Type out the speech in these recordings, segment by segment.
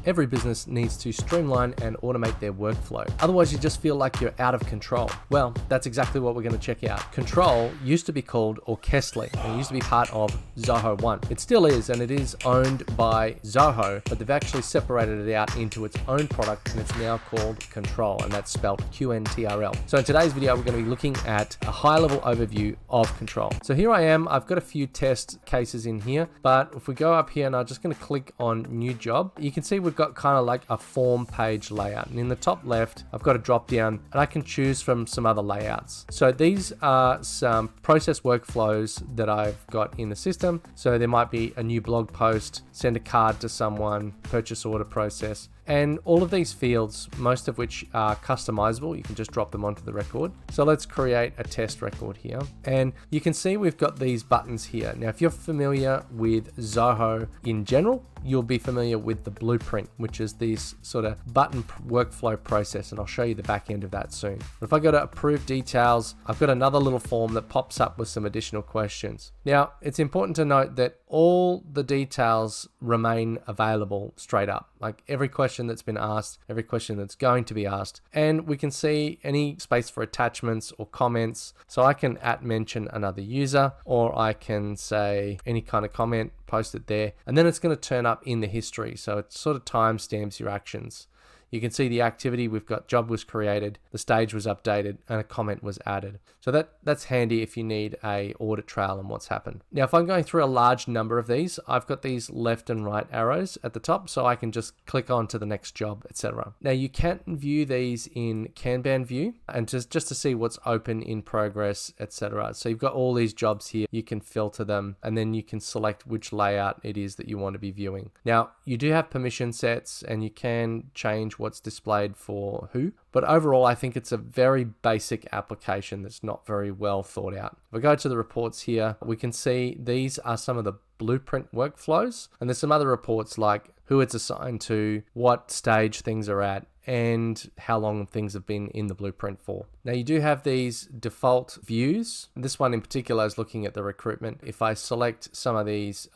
Every business needs to streamline and automate their workflow. Otherwise, you just feel like you're out of control. Well, that's exactly what we're going to check out. Qntrl used to be called Orchestly, and it used to be part of Zoho One. It still is, and it is owned by Zoho, but they've actually separated it out into its own product, and it's now called Qntrl, and that's spelled Qntrl. So in today's video, we're going to be looking at a high-level overview of Qntrl. So here I am. I've got a few test cases in here, but if we go up here and I'm just going to click on New Job, you can see we've got kind of like a form page layout, and in the top left I've got a drop down and I can choose from some other layouts. So these are some process workflows that I've got in the system. So there might be a new blog post, send a card to someone, purchase order process, and all of these fields, most of which are customizable. You can just drop them onto the record. So let's create a test record here. And you can see we've got these buttons here. Now, if you're familiar with Zoho in general, you'll be familiar with the blueprint, which is this sort of button workflow process. And I'll show you the back end of that soon. But if I go to approve details, I've got another little form that pops up with some additional questions. Now, it's important to note that all the details remain available straight up. Like every question that's been asked, every question that's going to be asked. And we can see any space for attachments or comments. So I can mention another user, or I can say any kind of comment, post it there, and then it's going to turn up in the history. So it sort of timestamps your actions. You can see the activity. We've got job was created, the stage was updated, and a comment was added. So that's handy if you need a audit trail on what's happened. Now, if I'm going through a large number of these, I've got these left and right arrows at the top, so I can just click on to the next job, etc. Now, you can view these in Kanban view, and just to see what's open, in progress, etc. So you've got all these jobs here. You can filter them, and then you can select which layout it is that you want to be viewing. Now, you do have permission sets, and you can change what's displayed for who, but overall I think it's a very basic application that's not very well thought out. If we go to the reports here, we can see these are some of the blueprint workflows, and there's some other reports like who it's assigned to, what stage things are at, and how long things have been in the blueprint for. Now, you do have these default views. This one in particular is looking at the recruitment. If I select some of these,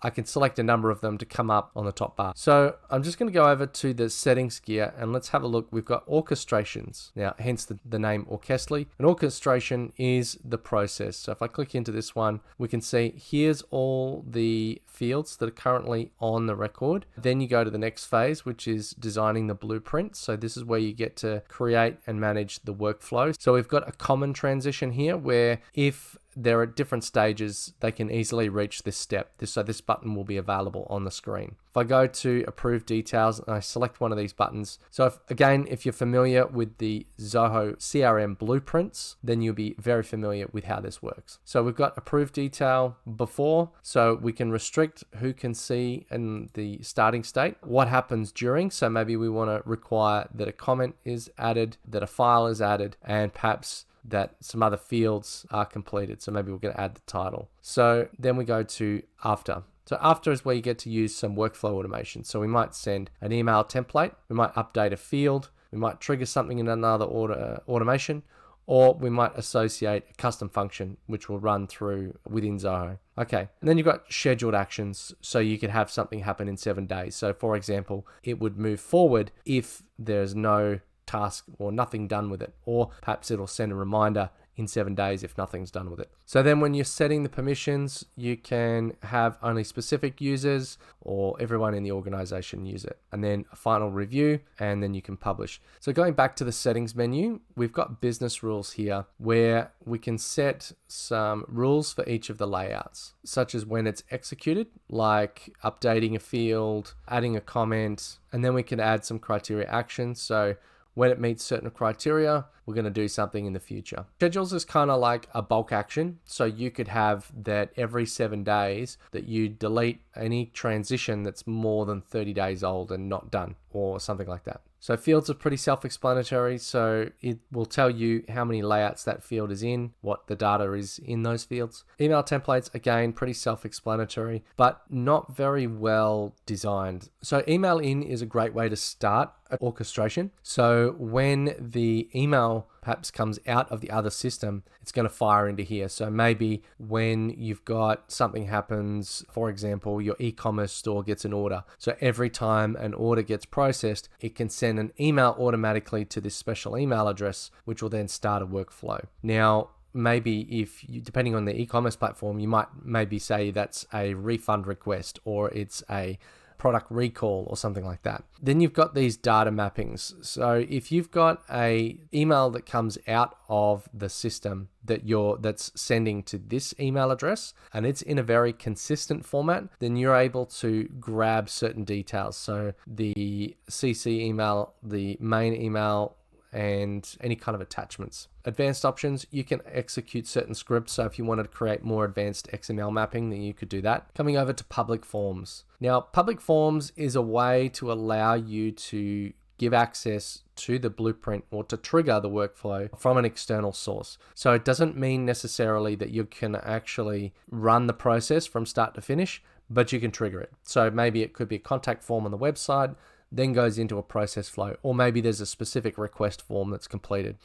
I can select a number of them to come up on the top bar. So I'm just going to go over to the settings gear and let's have a look. We've got orchestrations. Now, hence the name Orchestly. An orchestration is the process. So if I click into this one, we can see here's all the fields that are currently on the record. Then you go to the next phase, which is designing the blueprint. So this is where you get to create and manage the workflow. So we've got a common transition here where if there are different stages, they can easily reach this step. So this button will be available on the screen. If I go to approve details and I select one of these buttons. So if you're familiar with the Zoho CRM blueprints, then you'll be very familiar with how this works. So we've got approve detail before, so we can restrict who can see in the starting state, what happens during. So maybe we want to require that a comment is added, that a file is added, and perhaps that some other fields are completed. So maybe we're going to add the title. So then we go to after. So after is where you get to use some workflow automation. So we might send an email template, we might update a field, we might trigger something in another automation, or we might associate a custom function which will run through within Zoho. Okay, and then you've got scheduled actions. So you could have something happen in 7 days. So for example, it would move forward if there's no task or nothing done with it, or perhaps it'll send a reminder in 7 days if nothing's done with it. So then when you're setting the permissions, you can have only specific users or everyone in the organization use it, and then a final review, and then you can publish. So going back to the settings menu, we've got business rules here where we can set some rules for each of the layouts, such as when it's executed, like updating a field, adding a comment, and then we can add some criteria actions. So when it meets certain criteria, we're going to do something in the future. Schedules is kind of like a bulk action. So you could have that every 7 days that you delete any transition that's more than 30 days old and not done, or something like that. So fields are pretty self-explanatory. So it will tell you how many layouts that field is in, what the data is in those fields. Email templates, again, pretty self-explanatory, but not very well designed. So email in is a great way to start an orchestration. So when the email email perhaps comes out of the other system, it's going to fire into here. So maybe when you've got something happens, for example, your e-commerce store gets an order. So every time an order gets processed, it can send an email automatically to this special email address, which will then start a workflow. Now, maybe if you, depending on the e-commerce platform, you might maybe say that's a refund request or it's a product recall or something like that. Then you've got these data mappings. So if you've got a email that comes out of the system that's sending to this email address and it's in a very consistent format, then you're able to grab certain details. So the CC email, the main email, and any kind of attachments. Advanced options, you can execute certain scripts. So if you wanted to create more advanced XML mapping, then you could do that. Coming over to public forms. Now, public forms is a way to allow you to give access to the blueprint or to trigger the workflow from an external source. So it doesn't mean necessarily that you can actually run the process from start to finish, but you can trigger it. So maybe it could be a contact form on the website, then goes into a process flow, or maybe there's a specific request form that's completed.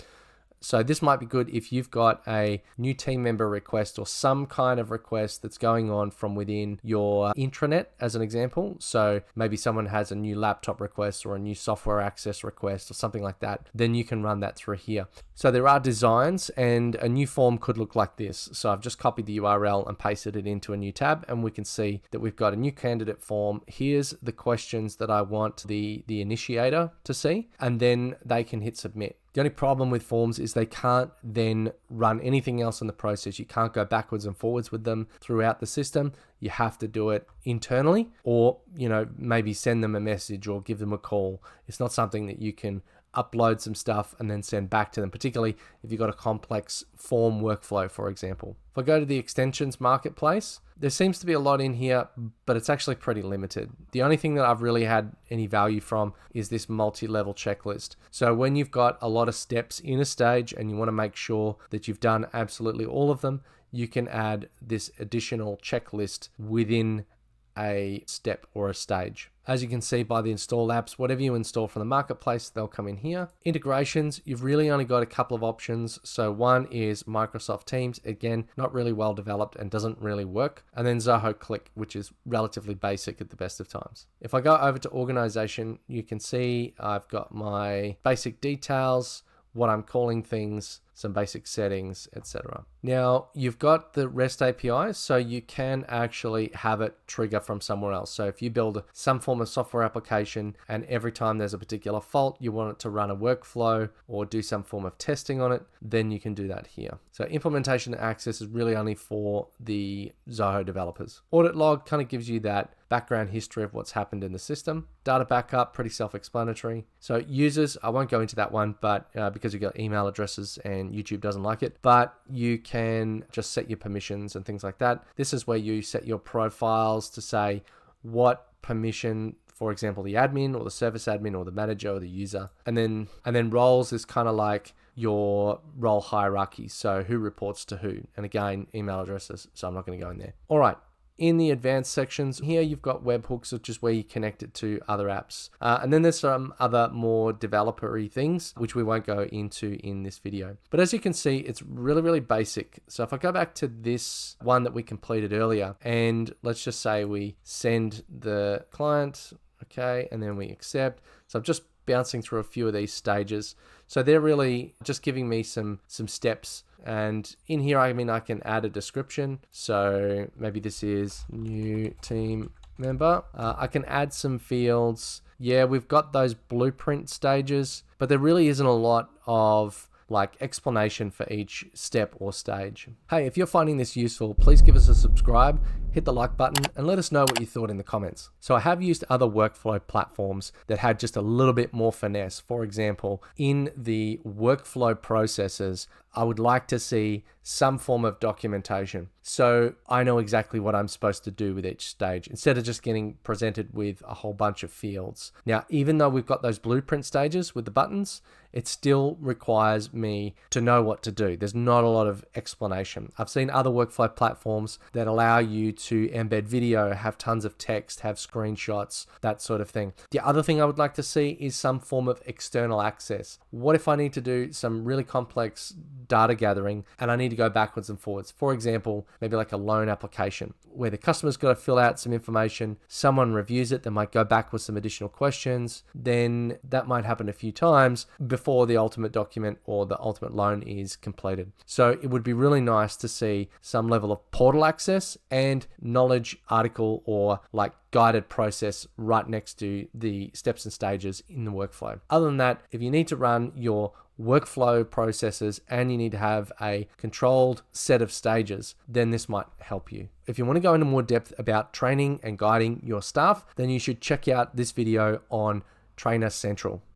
So this might be good if you've got a new team member request or some kind of request that's going on from within your intranet, as an example. So maybe someone has a new laptop request or a new software access request or something like that. Then you can run that through here. So there are designs, and a new form could look like this. So I've just copied the URL and pasted it into a new tab, and we can see that we've got a new candidate form. Here's the questions that I want the initiator to see, and then they can hit submit. The only problem with forms is they can't then run anything else in the process. You can't go backwards and forwards with them throughout the system. You have to do it internally, or, maybe send them a message or give them a call. It's not something that you can upload some stuff and then send back to them, particularly if you've got a complex form workflow, for example. If I go to the extensions marketplace, there seems to be a lot in here, but it's actually pretty limited. The only thing that I've really had any value from is this multi-level checklist. So when you've got a lot of steps in a stage and you want to make sure that you've done absolutely all of them, you can add this additional checklist within a step or a stage. As you can see by the install apps, whatever you install from the marketplace, they'll come in here. Integrations, you've really only got a couple of options. So one is Microsoft Teams, again, not really well developed and doesn't really work. And then Zoho Click, which is relatively basic at the best of times. If I go over to organization, you can see I've got my basic details, what I'm calling things, some basic settings, etc. Now, you've got the REST API, so you can actually have it trigger from somewhere else. So if you build some form of software application and every time there's a particular fault, you want it to run a workflow or do some form of testing on it, then you can do that here. So implementation access is really only for the Zoho developers. Audit log kind of gives you that background history of what's happened in the system. Data backup, pretty self-explanatory. So users, I won't go into that one, but because you've got email addresses and YouTube doesn't like it, but you can just set your permissions and things like that. This is where you set your profiles to say what permission, for example, the admin or the service admin or the manager or the user. And then roles is kind of like your role hierarchy. So who reports to who? And again, email addresses. So I'm not going to go in there. All right. In the advanced sections here, you've got webhooks, which is where you connect it to other apps. And then there's some other more developer-y things, which we won't go into in this video. But as you can see, it's really, really basic. So if I go back to this one that we completed earlier, and let's just say we send the client, okay, and then we accept. So I'm just bouncing through a few of these stages. So they're really just giving me some steps. And in here, I can add a description. So maybe this is new team member. I can add some fields. Yeah, we've got those blueprint stages, but there really isn't a lot of explanation for each step or stage. Hey, if you're finding this useful, please give us a subscribe, hit the like button, and let us know what you thought in the comments. So I have used other workflow platforms that had just a little bit more finesse. For example, in the workflow processes, I would like to see some form of documentation, so I know exactly what I'm supposed to do with each stage instead of just getting presented with a whole bunch of fields. Now, even though we've got those blueprint stages with the buttons, it still requires me to know what to do. There's not a lot of explanation. I've seen other workflow platforms that allow you to embed video, have tons of text, have screenshots, that sort of thing. The other thing I would like to see is some form of external access. What if I need to do some really complex data gathering and I need to go backwards and forwards? For example, maybe like a loan application where the customer's got to fill out some information, someone reviews it, they might go back with some additional questions, then that might happen a few times before the ultimate document or the ultimate loan is completed. So it would be really nice to see some level of portal access and knowledge article or like guided process right next to the steps and stages in the workflow. Other than that, if you need to run your workflow processes and you need to have a controlled set of stages, then this might help you. If you want to go into more depth about training and guiding your staff, then you should check out this video on Trainer Central.